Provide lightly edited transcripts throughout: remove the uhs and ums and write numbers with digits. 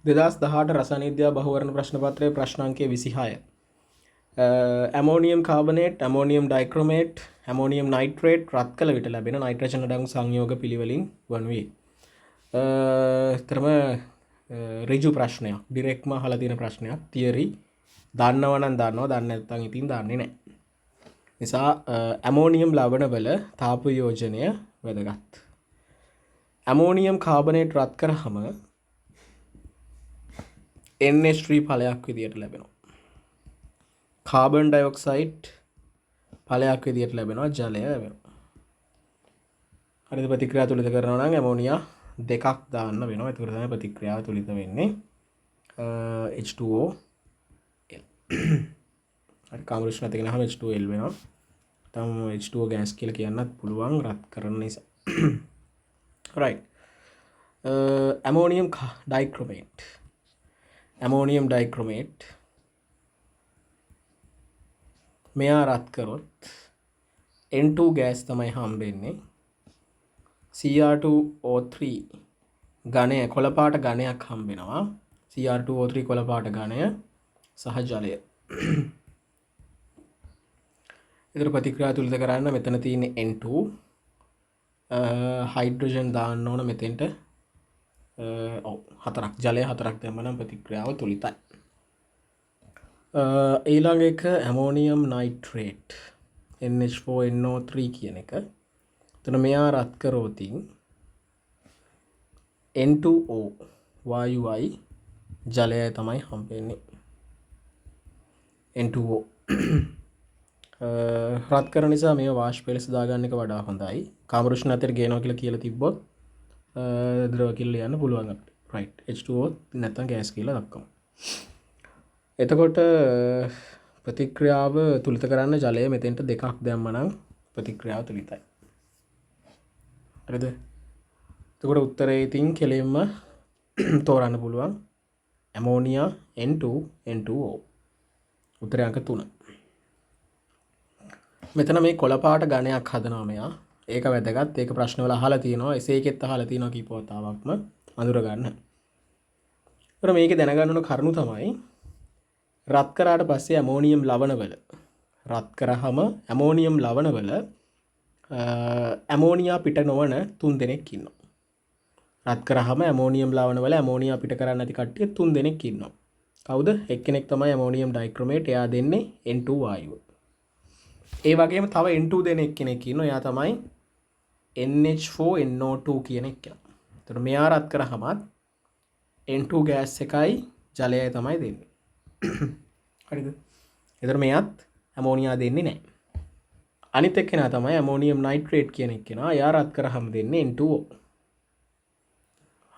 දෙදස් 18 රසායන විද්‍යා බහුවර්ණ ප්‍රශ්න පත්‍රයේ ප්‍රශ්න අංකය 26. Ammonium carbonate, ammonium dichromate, ammonium nitrate රත් කළ විට ලැබෙන නයිට්‍රජන් අඩංගු සංයෝග පිළිවෙලින් වනුයේ. තරම ඍජු ප්‍රශ්නයක්. ඩිරෙක්ට්ම අහලා තියෙන ප්‍රශ්නයක්. තියරි දන්නව නම් දන්නවා, දන්නේ නැත්නම් ඉතින් දන්නේ නැහැ. නිසා ඇමෝනියම් ලවණ වල තාප යෝජනය වැදගත්. ඇමෝනියම් කාබනේට් රත් කරාම NH3 ඵලයක් විදියට ලැබෙනවා. කාබන් ඩයොක්සයිඩ් ඵලයක් විදියට ලැබෙනවා, ජලය ලැබෙනවා. හරිද? ප්‍රතික්‍රියා තුලිත කරනවා නම් ඇමෝනියා දෙකක් දාන්න වෙනවා. ඒක තමයි ප්‍රතික්‍රියාව තුලිත වෙන්නේ. H2O L. හරි, කාමරුෂ්ණ නැති කෙනාම H2L වෙනවා. තම H2O ගෑස් කියලා කියන්නත් පුළුවන් රත් කරන නිසා. right. Ammonium dichromate. ඇමෝනියම් ඩයික්‍රොමේට් මෙයා රත් කරොත් N2 ගෑස් තමයි හම්බෙන්නේ. Cr2O3 ඝනය කොළපාට ඝනයක් හම්බෙනවා. Cr2O3 කොළපාට ඝනය සහ ජලය. ඒතර ප්‍රතික්‍රියා තුලිත කරන්න මෙතන තියෙන්නේ N2. හයිඩ්‍රජන් දාන්න ඕන මෙතෙන්ට. හතරක්, ජලය හතරක් දැම්මනම් ප්‍රතික්‍රියාව තුලිතයි. ඊළඟ එක ඇමෝනියම් නයිට්‍රේට් NH4NO3 කියන එක. එතන මෙයා රත් කරෝතින් N2O වායුවයි ජලයයි තමයි හම්බෙන්නේ. N2O රත් කරන නිසා මේ වාෂ්ප ලෙස දාගන්න එක වඩා හොඳයි. කාමරුෂ්ණ අතර ගේනවා කියලා තිබ්බොත් ද්‍රව කියලා යන්න පුළුවන් අපිට. right. H2O නැත්නම් ගෑස් කියලා දක්වමු. එතකොට ප්‍රතික්‍රියාව තුලිත කරන්න ජලය මෙතෙන්ට දෙකක් දැම්මනම් ප්‍රතික්‍රියාව තුලිතයි. හරිද? එතකොට උත්තරේ ඉතින් කෙලින්ම තෝරන්න පුළුවන්. Ammonia N2 N2O. උත්තරේ අංක 3. මෙතන මේ කොළපාට ඝනයක් හදනවා මෙයා. ඒක වැදගත්. ඒක ප්‍රශ්නවල අහලා තියෙනවා. එසේ එකෙත් අහලා තියෙනවා කීප වතාවක්ම අඳුර ගන්න. ඒතර මේකේ දැනගන්න ඕන කරුණු තමයි රත් කරාට පස්සේ ඇමෝනියම් ලවණවල රත් කරාම ඇමෝනියම් ලවණවල ඇමෝනියා පිට නොවන 3 දෙනෙක් ඉන්නවා. රත් කරාම ඇමෝනියම් ලවණවල ඇමෝනියා පිට කරන්නේ නැති කට්ටිය 3 දෙනෙක් ඉන්නවා. කවුද? එක්කෙනෙක් තමයි ඇමෝනියම් ඩයික්‍රොමේට්. එයා දෙන්නේ N2 වායුව. ඒ වගේම තව N2 දෙනෙක් කෙනෙක් ඉන්නවා. එයා තමයි NH4NO2 කියන එක. එතකොට මෙයා රත් කරාමත් N2 ගෑස් එකයි ජලයයි තමයි දෙන්නේ. හරිද? එතකොට මෙයාත් ඇමෝනියා දෙන්නේ නැහැ. අනිත් එක්කෙනා තමයි ඇමෝනියම් නයිට්‍රේට් කියන එක්කෙනා. එයා රත් කරාම දෙන්නේ N2O.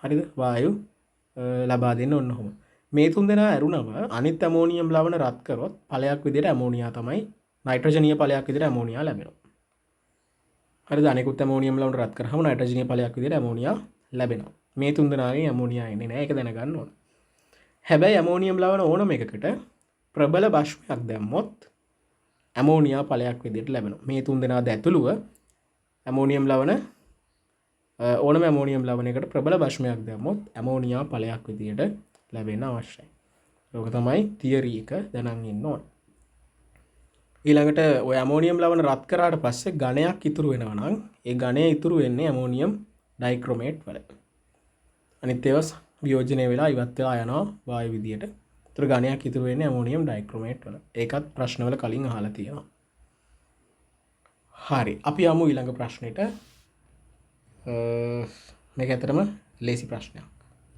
හරිද? වායු ලබා දෙන්න ඕන ඔහොම. මේ තුන් දෙනා ඇරුණම අනිත් ඇමෝනියම් ලවණ රත් කරොත් ඵලයක් විදිහට ඇමෝනියා තමයි නයිට්‍රජනීය ඵලයක් විදිහට ඇමෝනියා ලැබෙනවා. හරිද? අනිකුත් ඇමෝනියම් ලවණ රත් කරාම නයිට්‍රජනීය ඵලයක් විදිහට ඇමෝනියා ලැබෙනවා. මේ තුන් දෙනාගෙන් ඇමෝනියා එන්නේ නැහැ. ඒක දැනගන්න ඕන. හැබැයි ඇමෝනියම් ලවණ ඕනම එකකට ප්‍රබල භාෂ්මයක් දැම්මොත් ඇමෝනියා ඵලයක් විදිහට ලැබෙනවා. මේ තුන් දෙනා ඇතුළුව ඇමෝනියම් ලවණ ඕනම ඇමෝනියම් ලවණයකට ප්‍රබල භාෂ්මයක් දැම්මොත් ඇමෝනියා ඵලයක් විදිහට ලැබෙන්න අවශ්‍යයි. ඒක තමයි තියරි එක දැනන් ඉන්න ඕන. ඊළඟට ඔය ඇමෝනියම් ලවණ රත් කරාට පස්සේ ඝනයක් ඉතුරු වෙනවා නම් ඒ ඝනය ඉතුරු වෙන්නේ ඇමෝනියම් ඩයික්‍රොමේට් වල. අනිත් ඒවා වියෝජනය වෙලා ඉවත් වෙලා යනවා වායු විදියට. ඒතර ඝනයක් ඉතුරු වෙන්නේ ඇමෝනියම් ඩයික්‍රොමේට් වල. ඒකත් ප්‍රශ්නවල කලින් අහලා තියෙනවා. හරි. අපි යමු ඊළඟ ප්‍රශ්නෙට. මේක ඇත්තටම ලේසි ප්‍රශ්නයක්.